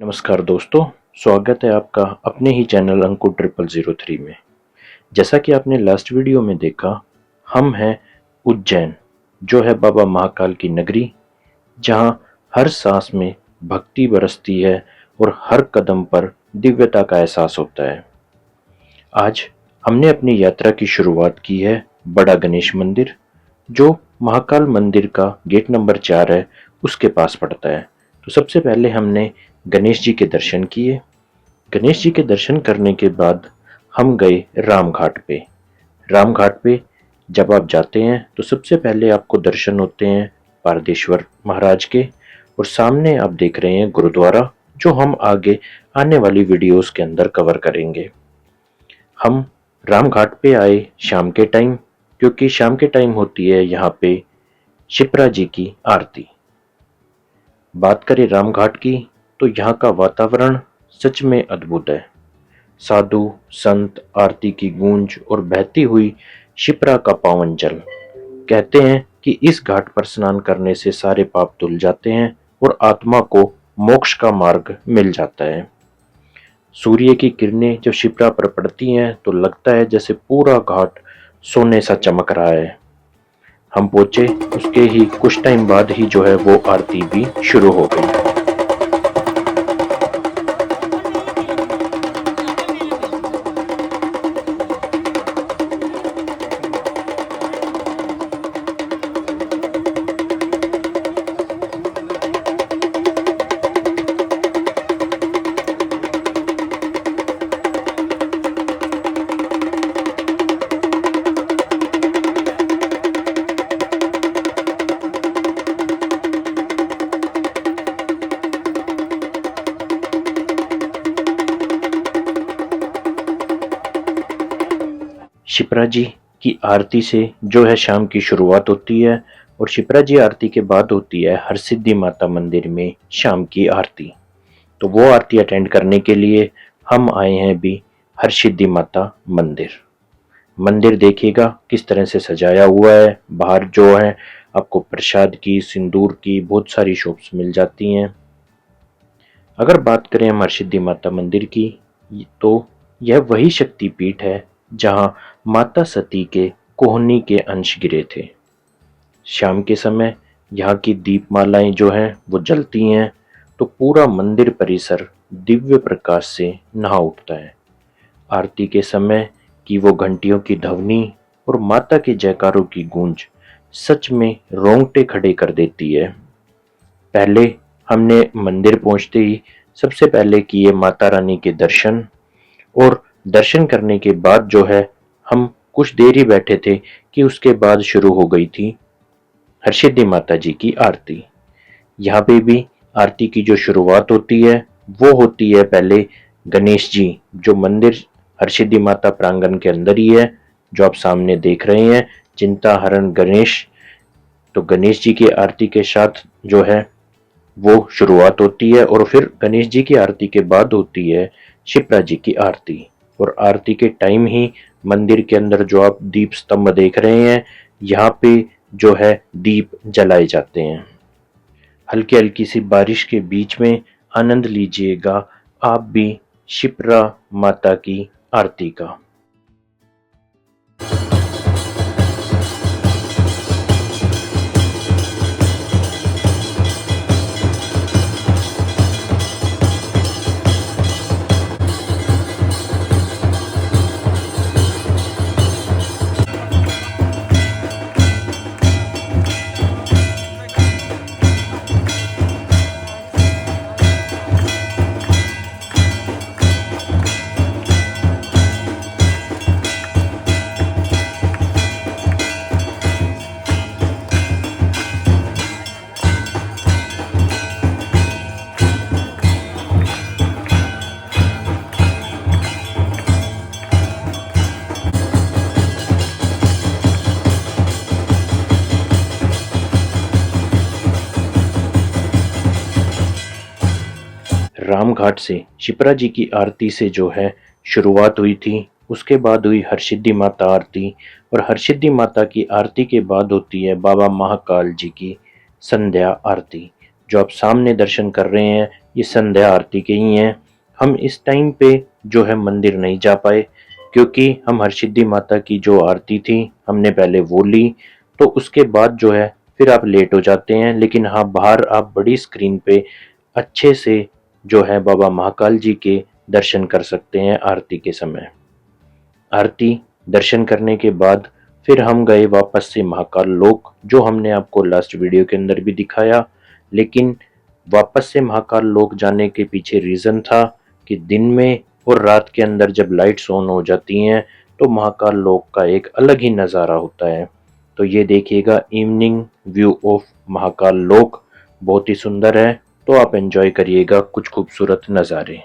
नमस्कार दोस्तों, स्वागत है आपका अपने ही चैनल अंकुर 0003 में। जैसा कि आपने लास्ट वीडियो में देखा, हम हैं उज्जैन, जो है बाबा महाकाल की नगरी, जहां हर सांस में भक्ति बरसती है और हर कदम पर दिव्यता का एहसास होता है। आज हमने अपनी यात्रा की शुरुआत की है बड़ा गणेश मंदिर, जो महाकाल मंदिर का गेट नंबर 4 है, उसके पास पड़ता है। तो सबसे पहले हमने गणेश जी के दर्शन किए। गणेश जी के दर्शन करने के बाद हम गए राम घाट पे। राम घाट पे जब आप जाते हैं तो सबसे पहले आपको दर्शन होते हैं पारदेश्वर महाराज के, और सामने आप देख रहे हैं गुरुद्वारा, जो हम आगे आने वाली वीडियोस के अंदर कवर करेंगे। हम राम घाट पे आए शाम के टाइम, क्योंकि शाम के टाइम होती है यहाँ पे शिप्रा जी की आरती। बात करें राम घाट की तो यहाँ का वातावरण सच में अद्भुत है। साधु संत, आरती की गूंज और बहती हुई शिप्रा का पावन जल। कहते हैं कि इस घाट पर स्नान करने से सारे पाप धुल जाते हैं और आत्मा को मोक्ष का मार्ग मिल जाता है। सूर्य की किरणें जब शिप्रा पर पड़ती हैं तो लगता है जैसे पूरा घाट सोने सा चमक रहा है। हम पहुंचे, उसके ही कुछ टाइम बाद ही जो है वो आरती भी शुरू हो गई। शिप्रा जी की आरती से जो है शाम की शुरुआत होती है, और शिप्रा जी आरती के बाद होती है हरसिद्धि माता मंदिर में शाम की आरती। तो वो आरती अटेंड करने के लिए हम आए हैं भी हरसिद्धि माता मंदिर। मंदिर देखिएगा किस तरह से सजाया हुआ है। बाहर जो है आपको प्रसाद की, सिंदूर की बहुत सारी शॉप्स मिल जाती हैं। अगर बात करें हम हरसिद्धि माता मंदिर की, तो यह वही शक्तिपीठ है जहां माता सती के कोहनी के अंश गिरे थे। शाम के समय यहाँ की दीपमालाएं जो हैं वो जलती हैं, तो पूरा मंदिर परिसर दिव्य प्रकाश से नहा उठता है। आरती के समय की वो घंटियों की ध्वनि और माता के जयकारों की गूंज सच में रोंगटे खड़े कर देती है। पहले हमने मंदिर पहुंचते ही सबसे पहले किए माता रानी के दर्शन, और दर्शन करने के बाद जो है हम कुछ देर ही बैठे थे कि उसके बाद शुरू हो गई थी हरसिद्धि माता जी की आरती। यहाँ पे भी आरती की जो शुरुआत होती है वो होती है पहले गणेश जी, जो मंदिर हरसिद्धि माता प्रांगण के अंदर ही है, जो आप सामने देख रहे हैं, चिंता हरण गणेश। तो गणेश जी की आरती के साथ जो है वो शुरुआत होती है, और फिर गणेश जी की आरती के बाद होती है शिप्रा जी की आरती। और आरती के टाइम ही मंदिर के अंदर जो आप दीप स्तंभ देख रहे हैं, यहाँ पे जो है दीप जलाए जाते हैं। हल्की हल्की सी बारिश के बीच में आनंद लीजिएगा आप भी शिप्रा माता की आरती का। रामघाट से शिप्रा जी की आरती से जो है शुरुआत हुई थी, उसके बाद हुई हरसिद्धि माता आरती, और हरसिद्धि माता की आरती के बाद होती है बाबा महाकाल जी की संध्या आरती। जो आप सामने दर्शन कर रहे हैं, ये संध्या आरती के ही हैं। हम इस टाइम पे जो है मंदिर नहीं जा पाए, क्योंकि हम हरसिद्धि माता की जो आरती थी हमने पहले वो ली, तो उसके बाद जो है फिर आप लेट हो जाते हैं। लेकिन हाँ, बाहर आप बड़ी स्क्रीन पे अच्छे से जो है बाबा महाकाल जी के दर्शन कर सकते हैं आरती के समय। आरती दर्शन करने के बाद फिर हम गए वापस से महाकाल लोक, जो हमने आपको लास्ट वीडियो के अंदर भी दिखाया। लेकिन वापस से महाकाल लोक जाने के पीछे रीज़न था कि दिन में और रात के अंदर जब लाइट्स ऑन हो जाती हैं तो महाकाल लोक का एक अलग ही नज़ारा होता है। तो ये देखिएगा इवनिंग व्यू ऑफ महाकाल लोक, बहुत ही सुंदर है। तो आप एंजॉय करिएगा कुछ खूबसूरत नज़ारे।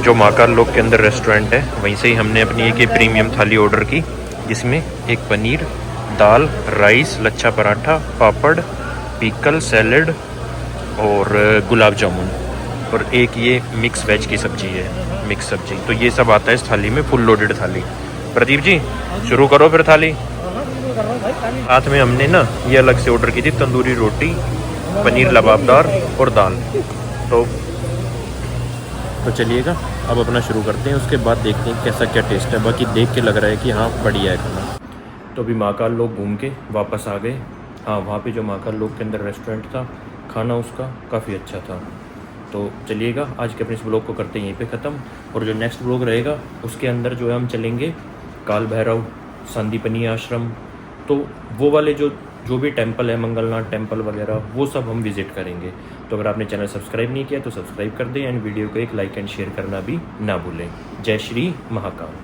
जो महाकाल लोक के अंदर रेस्टोरेंट है, वहीं से ही हमने अपनी एक प्रीमियम थाली ऑर्डर की, जिसमें एक पनीर, दाल, राइस, लच्छा पराठा, पापड़, पिकल, सैलेड और गुलाब जामुन, और एक ये मिक्स वेज की सब्जी है, मिक्स सब्जी। तो ये सब आता है इस थाली में, फुल लोडेड थाली। प्रदीप जी शुरू करो फिर थाली। साथ में हमने ना ये अलग से ऑर्डर की थी तंदूरी रोटी, पनीर लबाबदार और दाल। तो चलिएगा अब अपना शुरू करते हैं, उसके बाद देखते हैं कैसा क्या टेस्ट है। बाकी देख के लग रहा है कि हाँ बढ़िया है खाना। तो अभी महाकाल लोक घूम के वापस आ गए। हाँ, वहाँ पे जो महाकाल लोक के अंदर रेस्टोरेंट था, खाना उसका काफ़ी अच्छा था। तो चलिएगा आज के अपने इस ब्लॉग को करते हैं यहीं पे ख़त्म, और जो नेक्स्ट ब्लॉग रहेगा उसके अंदर जो है हम चलेंगे काल भैरव, संदीपनी आश्रम, तो वो वाले जो भी टेम्पल है, मंगलनाथ टेम्पल वगैरह, वो सब हम विज़िट करेंगे। तो अगर आपने चैनल सब्सक्राइब नहीं किया तो सब्सक्राइब कर दें, एंड वीडियो को एक लाइक एंड शेयर करना भी ना भूलें। जय श्री महाकाल।